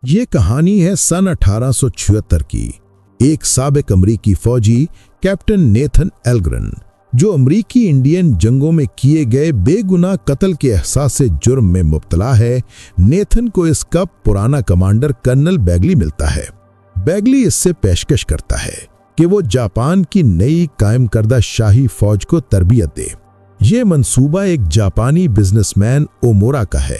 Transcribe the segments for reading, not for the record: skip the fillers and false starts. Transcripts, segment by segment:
ये कहानी है सन 1876 की। एक साबिक अमरीकी फौजी कैप्टन नेथन एल्ग्रेन, जो अमरीकी इंडियन जंगों में किए गए बेगुनाह कत्ल के एहसास से जुर्म में मुब्तला है। नेथन को इसका पुराना कमांडर कर्नल बैगली मिलता है। बैगली इससे पेशकश करता है कि वो जापान की नई कायम करदा शाही फौज को तरबियत दे। ये मंसूबा एक जापानी बिजनेसमैन ओमोरा का है,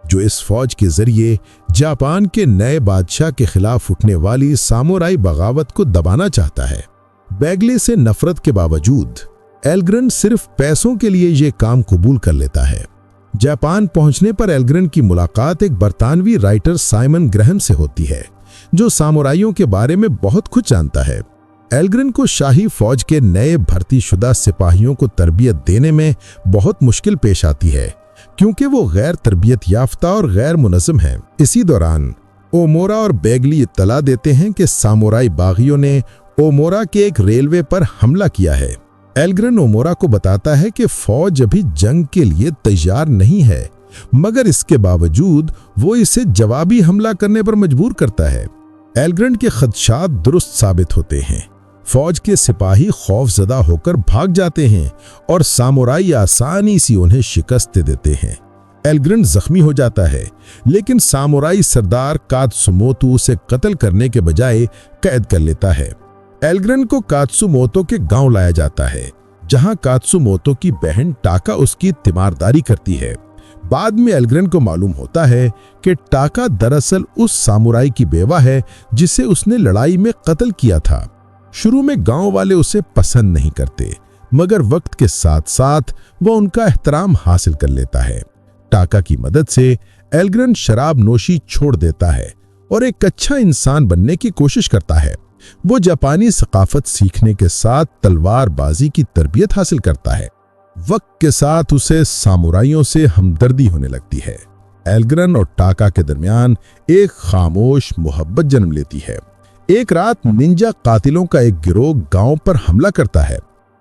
जो इस फौज के जरिए जापान के नए बादशाह के खिलाफ उठने वाली सामुराई बगावत को दबाना चाहता है। बैगले से नफरत के बावजूद एल्ग्रेन सिर्फ पैसों के लिए ये काम कबूल कर लेता है। जापान पहुंचने पर एल्ग्रेन की मुलाकात एक बरतानवी राइटर साइमन ग्रहम से होती है, जो सामुराइयों के बारे में बहुत कुछ जानता है। एल्ग्रेन को शाही फौज के नए भर्ती शुदा सिपाहियों को तरबियत देने में बहुत मुश्किल पेश आती है, क्योंकि वो गैर तरबियत याफ्ता और गैर मुनज़्ज़म हैं। इसी दौरान ओमोरा और बैगली इत्तला देते हैं कि सामुराई बागियों ने ओमोरा के एक रेलवे पर हमला किया है। एल्ग्रेन ओमोरा को बताता है कि फौज अभी जंग के लिए तैयार नहीं है, मगर इसके बावजूद वो इसे जवाबी हमला करने पर मजबूर करता है। एल्ग्रेन के खदशात दुरुस्त साबित होते हैं। फौज के सिपाही खौफजदा होकर भाग जाते हैं और सामुराई आसानी से उन्हें शिकस्त देते हैं। एल्ग्रेन जख्मी हो जाता है, लेकिन सामुराई सरदार कात्सुमोतो उसे कत्ल करने के बजाय कैद कर लेता है। एल्ग्रेन को कात्सुमोतो के गांव लाया जाता है, जहां कात्सुमोतो की बहन टाका उसकी तीमारदारी करती है। बाद में एल्ग्रेन को मालूम होता है कि टाका दरअसल उस सामुराई की बेवा है जिसे उसने लड़ाई में कत्ल किया था। शुरू में गांव वाले उसे पसंद नहीं करते, मगर वक्त के साथ साथ वह उनका एहतराम हासिल कर लेता है। टाका की मदद से एल्ग्रेन शराब नोशी छोड़ देता है और एक अच्छा इंसान बनने की कोशिश करता है। वो जापानी सकाफत सीखने के साथ तलवारबाजी की तरबियत हासिल करता है। वक्त के साथ उसे सामुराइयों से हमदर्दी होने लगती है। एल्ग्रेन और टाका के दरमियान एक खामोश मोहब्बत जन्म लेती है। एक रात निंजा कातिलों का एक गिरोह गांव पर हमला करता है।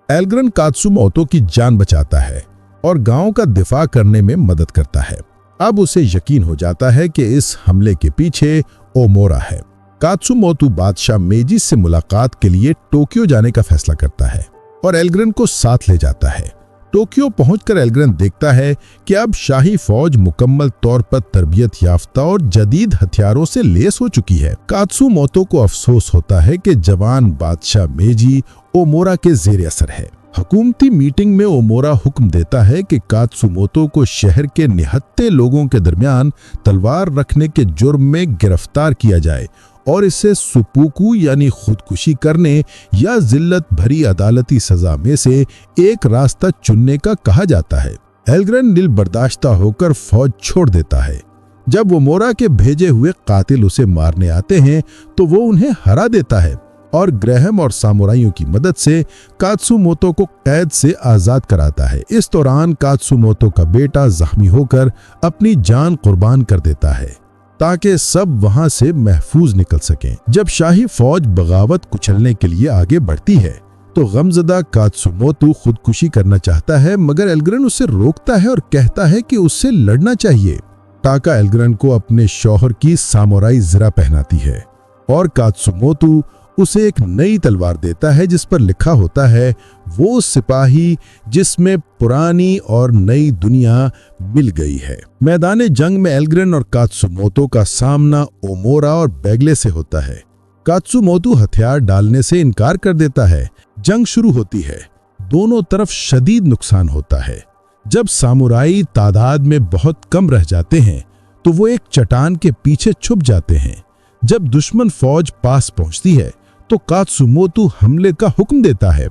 एल्ग्रेन कात्सुमोतो की जान बचाता है और गांव का दिफा करने में मदद करता है। अब उसे यकीन हो जाता है कि इस हमले के पीछे ओमोरा है। कात्सुमोतो बादशाह मेजी से मुलाकात के लिए टोक्यो जाने का फैसला करता है और एल्ग्रेन को साथ ले जाता है। टोक्यो पहुंचकर एल्ग्रेन देखता है कि अब शाही फौज मुकम्मल तौर पर तरबियत याफ्ता और जदीद हथियारों से लेस हो चुकी है। कात्सुमोतो को अफसोस होता है कि जवान बादशाह मेजी ओमोरा के जेर असर है। हुकूमती मीटिंग में ओमोरा हुक्म देता है कि कात्सुमोतो को शहर के निहत्ते लोगों के दरमियान तलवार रखने के जुर्म में गिरफ्तार किया जाए और इसे सुपुकू यानी खुदकुशी करने या जिल्लत भरी अदालती सजा में से एक रास्ता चुनने का कहा जाता है। एल्ग्रेन दिल बर्दाश्ता होकर फौज छोड़ देता है। जब ओमोरा के भेजे हुए कातिल उसे मारने आते हैं तो वो उन्हें हरा देता है और ग्रहम और सामुराइयों की मदद से कात्सुमोतो को कैद से आजाद कराता है। इस दौरान कात्सुमोतो का बेटा जख्मी होकर अपनी जान कुर्बान कर देता है ताकि सब वहां से महफूज निकल सकें। जब शाही फौज बगावत कुचलने के लिए आगे बढ़ती है तो गमजदा कात्सुमोतो खुदकुशी करना चाहता है, मगर एल्ग्रेन उसे रोकता है और कहता है कि उससे लड़ना चाहिए। टाका एल्ग्रेन को अपने शौहर की सामुराई ज़रा पहनाती है और कात्सुमोतो उसे एक नई तलवार देता है जिस पर लिखा होता है वो सिपाही जिसमें पुरानी और नई दुनिया मिल गई है। मैदान जंग में एल्ग्रेन और कात्सुमोतो का सामना ओमोरा और बैगले से होता है। कात्सुमोतो हथियार डालने से इनकार कर देता है। जंग शुरू होती है। दोनों तरफ शदीद नुकसान होता है। जब सामुराई तादाद में बहुत कम रह जाते हैं तो वो एक चट्टान के पीछे छुप जाते हैं। जब दुश्मन फौज पास पहुंचती है तो कात्सुमोतो हमले का हुक्म देता है।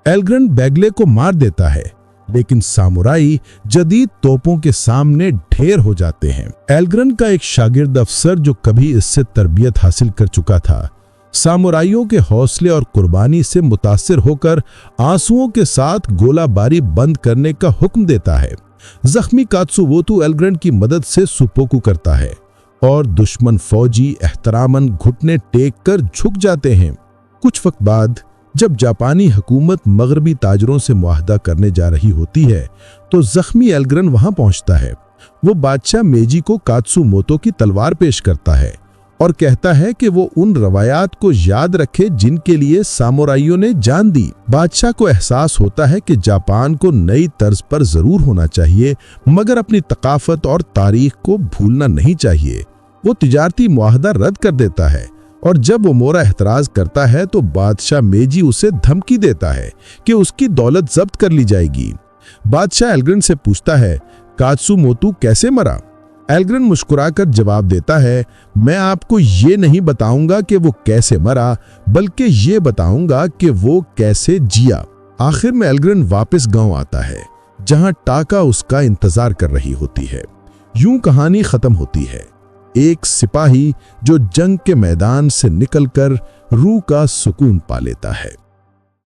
एल्ग्रेन बैगले को मार देता है, लेकिन सामुराई जदीद तोपों के सामने ढेर हो जाते हैं। एल्ग्रेन का एक शागिर्द अफसर जो कभी इससे तरबियत हासिल कर चुका था, सामुराइयों के हौसले और कुर्बानी से मुतासिर होकर आंसुओं के साथ गोलाबारी बंद करने का हुक्म देता है। जख्मी कात्सुमोतो एल्ग्रेन की मदद से सुपोकू करता है और दुश्मन फौजी एहतरामन घुटने टेक कर झुक जाते हैं। कुछ वक्त बाद जब जापानी हुकूमत मगरबी ताजरों से मुआहदा करने जा रही होती है तो जख्मी एल्ग्रेन वहां पहुंचता है। वो बादशाह मेजी को कात्सुमोतो की तलवार पेश करता है और कहता है कि वो उन रवायात को याद रखे जिनके लिए सामुराइयों ने जान दी। बादशाह को एहसास होता है कि जापान को नई तर्ज पर जरूर होना चाहिए, मगर अपनी तकाफत और तारीख को भूलना नहीं चाहिए। वो तिजारती मुआहदा रद्द कर देता है और जब ओमोरा एतराज करता है तो बादशाह मेजी उसे धमकी देता है कि उसकी दौलत जब्त कर ली जाएगी। बादशाह एल्ग्रेन से पूछता है, कात्सुमोतो कैसे मरा? एल्ग्रेन मुस्कुराकर जवाब देता है, मैं आपको ये नहीं बताऊंगा कि वो कैसे मरा, बल्कि ये बताऊंगा कि वो कैसे जिया। आखिर में एल्ग्रेन वापस गांव आता है, जहां टाका उसका इंतजार कर रही होती है। यूं कहानी खत्म होती है, एक सिपाही जो जंग के मैदान से निकलकर रूह का सुकून पा लेता है।